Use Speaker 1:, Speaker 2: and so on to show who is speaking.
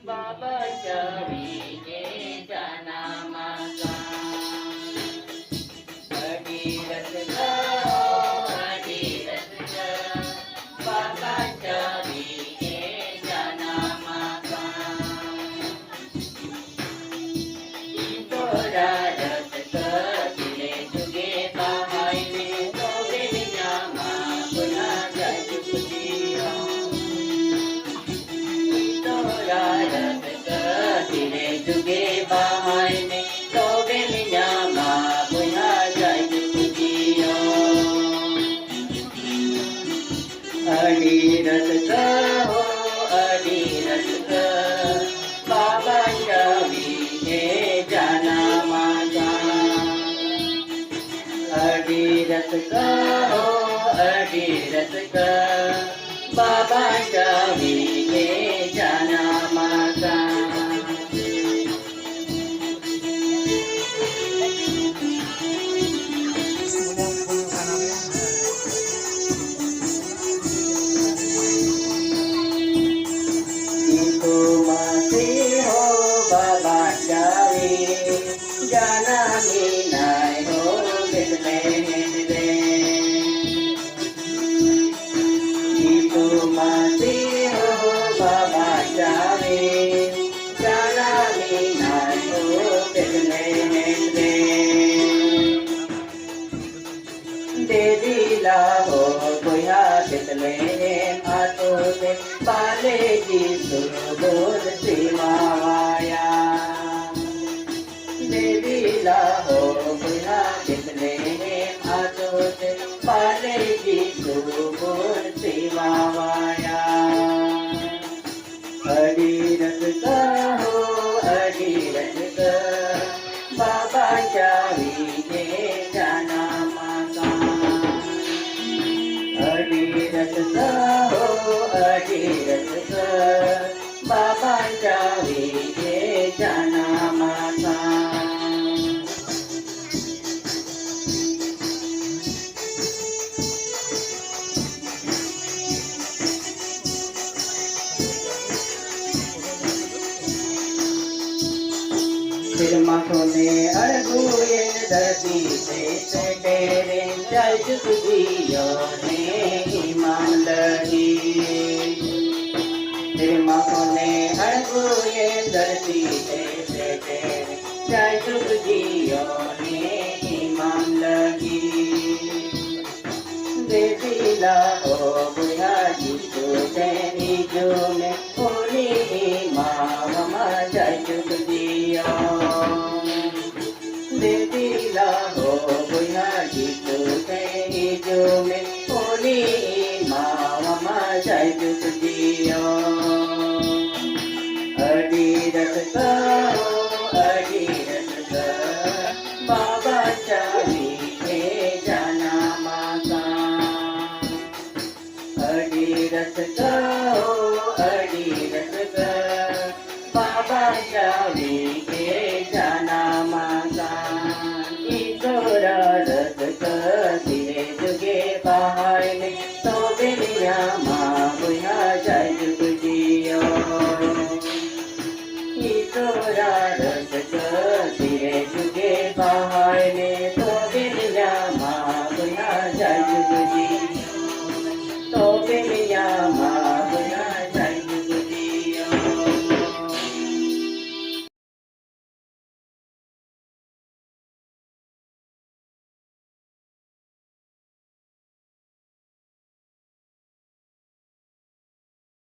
Speaker 1: बाबाच्या विजेच्या नामाचा अडीरस ग अडीरस ग बाबाच्या विजेच्या नामाचा इंदोरा रस दिले तुगे पाहायले तोरे नामा पुन्हा जायची तुझी दिले तुगे बाहायने तोबे मियामा पुन्हा जायची तुझी अडीरस ग हो अडीरस ग बाबाच्या विजेच्या नामाचा अडीरस ग हो अडीरस ग बाबाच्या विजेच्या नामाचा जाना मी नाही हो घेतले तू माती हो बाबा जावे जाना मी नाही हो घेतले देवीला हो कोया घेतले आतो ते पाले जी सुर श्रीमाया देवीला हो पुन्हा घेतले आतोते पाले जी सुगोर सेवावाया अडीरस ग हो अडीरस ग बाबाच्या विजेच्या नामाचा अडीरस ग हो अडीरस ग बाबाच्या विजेच्या नामाचा माखों में अड़गुए धरती से तेरे जल तुझियो ने ईमान लगी तेरे माखों में अड़गुए धरती से तेरे जल तुझियो ने ईमान लगी देवीला हो बुया जी तो तेरी जो में होली मामा जय तुझियो देवीला हो बुया जी तो तेरी जो में होली मामा जय तुझियो अडीरस ग